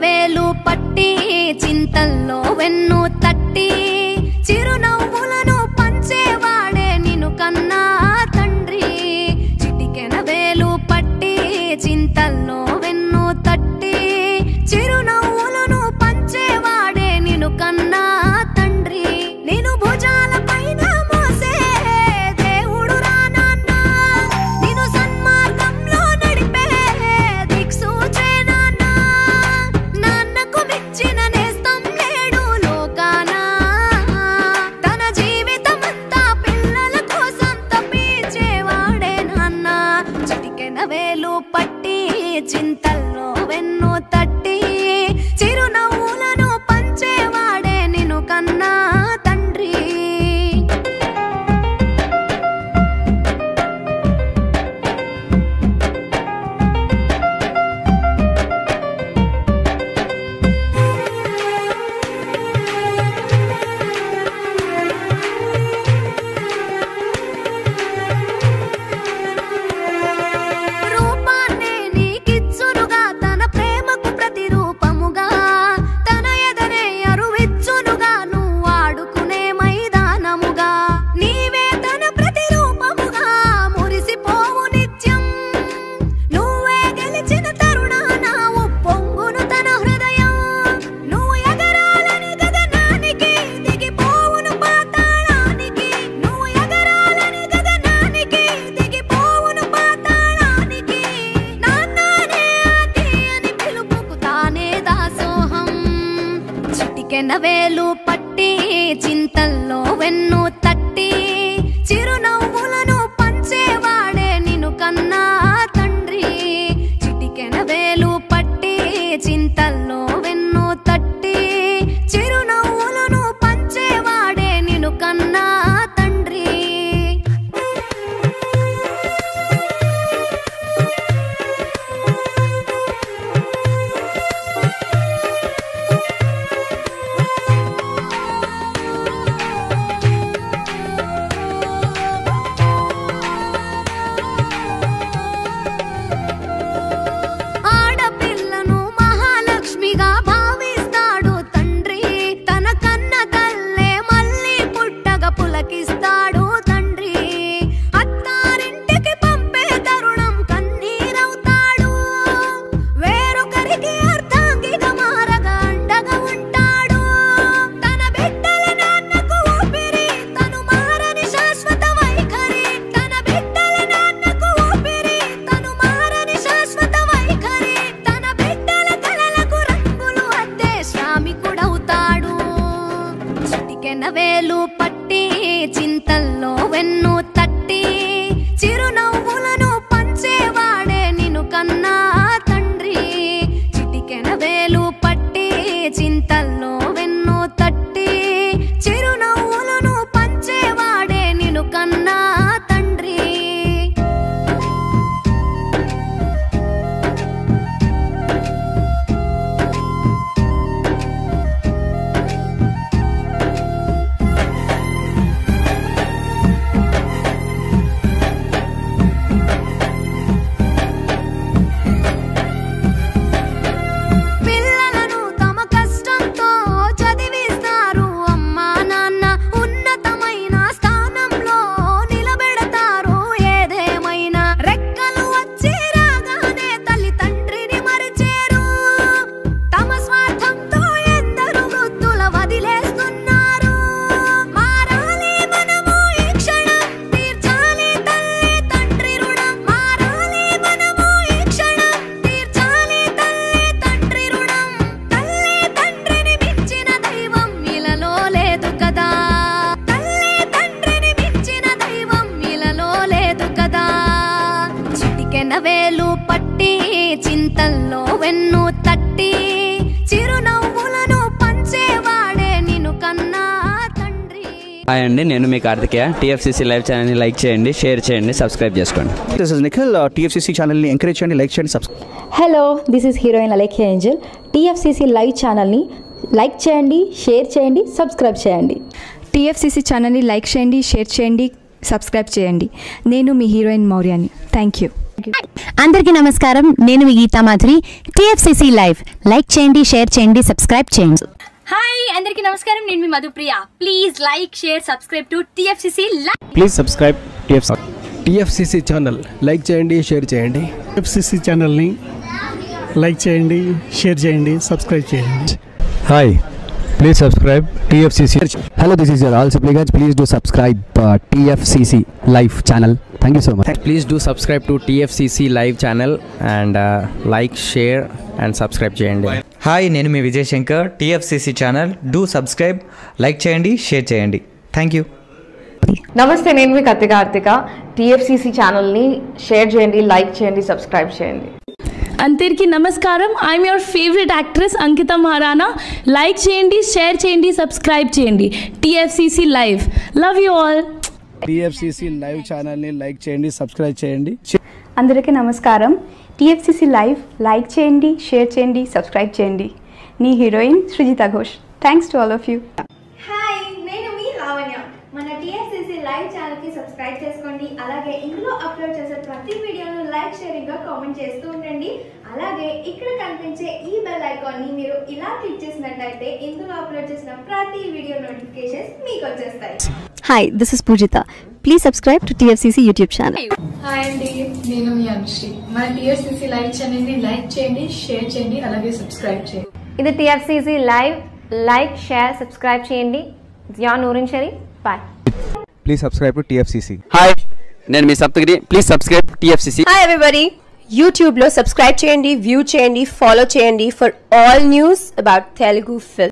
వేలు పట్టి చింతల్లో వెన్ను తట్టి చిరునవ్వులను పంచేవాడే నిన్ను కన్నా తండ్రి. చిటికెన వేలు పట్టి చింతల్లో వెన్ను తట్టి చిరునవ్వులను పంచేవాడే నిన్ను కన్నా తండ్రి. నేను భుజాల పైన మోసే దేవుడు రా నాన్న, నేను సన్మార్గంలో నడిపే దిక్సూచే నాన్న. నాన్నకు మించిన నేస్తం లేడు లోకాన, తన జీవితమంతా పిల్లల కోసం తప్పించేవాడే నాన్న. చిటికెన వేలు పట్టి చింతల్లో వెన్ను తట్టి చిరునవ్వులను పంచేవాడే నిన్ను కన్నా తండ్రి. రూపాన్నే నీకిచ్చునుగా తన ప్రేమకు ప్రతిరూపముగా, తన ఎదనే అరువిచ్చునుగా నువ్వు ఆడుకునే మైదానముగా. నీవే తన ప్రతిరూపముగా మురిసిపోవు నిత్యం, నువ్వే గెలిచిన తరుణాన ఉప్పొంగును తన హృదయం. నువ్వు ఎగరాలని గగనానికి దిగిపోవును పాతాళానికి, నువ్వు ఎగరాలని గగనానికి దిగిపోవును పాతాళానికి. నాన్ననే ఆది అని పిలుపుకు తానే దాసోహం. చిటికెన వేలు పట్టి చింతల్లో వెన్ను తట్టి చిరునవ్వులను పంచేవాడే నిన్ను కన్నా తండ్రి. చిటికెన వేలు పట్టి చింతల్లో వెన్ను తట్టి చిరునవ్వులను పంచేవాడే నిన్ను కన్నా తండ్రి. ఆడపిల్లను మహాలక్ష్మిగా భావిస్తాడు తండ్రి, తన కన్న తల్లే మళ్ళీ పుట్టగా పులకిస్తాడు తండ్రి. అత్తారింటికి పంపే తరుణం కన్నీరవుతాడు, వేరొకరికి అర్ధాంగిగా మారగా అండగా ఉంటాడు. తన బిడ్డల నాన్నకు ఊపిరి తను మారని శాశ్వత వైఖరి, తన బిడ్డల నాన్నకు ఊపిరి తను మారని శాశ్వత వైఖరి. తన బిడ్డల కలలకు రంగులు అద్దే శ్రామికుడవుతాడు. చిటికెన వేలు పట్టి చింతల్లో వెన్ను తట్టి చిరునవ్వులను పంచేవాడే నిన్ను కన్నా తండ్రి. చిటికెన వేలు పట్టి చింతల్లో వెన్ను తట్టి చిరునవ్వులను పంచేవాడే నిన్ను కన్నా తండ్రి. పిల్లలను తమ కష్టంతో చదివిస్తారు అమ్మా నాన్న, ఉన్నతమైన స్థానంలో నిలబెడతారు. ఏదేమైనా రెక్కలు వచ్చి రాగానే తల్లి తండ్రిని మరిచేరు. తమ స్వార్థంతో ఎందరు వృద్ధుల వదిలేస్తున్నారు. మారాలి మనము ఈ క్షణం, తీర్చాలి తల్లి తండ్రి రుణం. మారాలి మనము ఈ క్షణం, తీర్చాలి తల్లి తండ్రి రుణం. తల్లి తండ్రిని మించిన దైవం ఇలలో లేదు కదా, తల్లి తండ్రిని మించిన దైవం ఇలలో లేదు కదా. చిటికెన వేలు పట్టి చింతల్లో వెన్ను తట్టి చిరునవ్వులను పంచేవాడే నిన్ను కన్నా తండ్రి. హాయ్ అండి, నేను మీ కార్తికేయ. టీఎఫ్సీసీ లైవ్ ఛానల్ని లైక్ చేయండి, షేర్ చేయండి, సబ్స్క్రైబ్ చేసుకోండి. This is Nikhil. టీఎఫ్సీసీ ఛానల్ని ఎంకరేజ్ చేయండి, లైక్ చేయండి, subscribe. Hello, this is heroine Alekhya Angel. TFCC live ఛానల్ని లైక్ చేయండి, షేర్ చేయండి, సబ్స్క్రైబ్ చేయండి. టీఎఫ్సీసీ ఛానల్ని లైక్ చేయండి, షేర్ చేయండి, సబ్స్క్రైబ్ చేయండి. నేను మీ హీరోయిన్ మౌర్యాని. Thank you. అందరికీ నమస్కారం, నేను మీ Geetha Madhuri. TFCC live like చేయండి, షేర్ చేయండి, సబ్స్క్రైబ్ చేయండి. హాయ్ అందరికీ నమస్కారం, నేను మీ Madhupriya. Please like, share, subscribe to TFCC live. Please subscribe TFCC channel. Like చేయండి, షేర్ చేయండి. టీఎఫ్సీసీ ఛానల్ని లైక్ చేయండి, షేర్ చేయండి, సబ్స్క్రైబ్ చేయండి. Hi, please subscribe TFCC. Hello, this is your Rahul Sipligunj. Please do subscribe TFCC live channel. Thank you so much. Please do subscribe to TFCC live channel and like, share and subscribe చేయండి. Hi, నేను మీ Vijay Shankar. TFCC channel do subscribe, like చేయండి, share చేయండి. Thank you. నమస్తే, నేను మీ Karthika. TFCC ఛానల్ని share చేయండి, like చేయండి, సబ్స్క్రైబ్ చేయండి. అందరికీ నమస్కారం, I'm your favourite actress Ankita Maharana. Like చేయండి, షేర్ చేయండి, సబ్స్క్రైబ్ చేయండి. TFCC live, love you all. TFCC live ఛానల్ని లైక్ చేయండి, సబ్స్క్రైబ్ చేయండి. అందరికీ నమస్కారం, టీఎఫ్సీసీ లైవ్ లైక్ చేయండి, షేర్ చేయండి, సబ్స్క్రైబ్ చేయండి. నీ heroine Srujitha Ghosh. Thanks to all of you. Hi, నేను మీ లావణ్య. మన టీఎఫ్సీసీ లైవ్ ఛానల్కి సబ్స్క్రైబ్ చేసుకోండి. అలాగే ఇందులో అప్లోడ్ చేసే ప్రతి వీడియోను లైక్, షేరింగ్గా కామెంట్ చేస్తూ ఉండండి. అలాగే ఇక్కడ కనిపించే ఈ బెల్ ఐకాన్ని మీరు ఇలా క్లిక్ చేసినట్లయితే ఇందులో అప్లోడ్ చేసిన ప్రతి వీడియో నోటిఫికేషన్స్ మీకు వచ్చేస్తాయి. Hi, this is Poojitha. Please subscribe to TFCC YouTube channel. Hi అండి, నేను మీ అనుశ్రీ. మన టీఎఫ్సీసీ లైవ్ ఛానల్ని లైక్ చేయండి, షేర్ చేయండి, అలాగే సబ్స్క్రైబ్ చేయండి. ఇది TFCC live, like, share, subscribe చేయండి. Zia Noorin Shari. Bye. Please subscribe to TFCC. Hi, నేను మీ Saptagiri. Please subscribe TFCC. Hi everybody, యూట్యూబ్లో సబ్స్క్రైబ్ చేయండి, వ్యూ చేయండి, ఫాలో చేయండి for all news about Telugu film.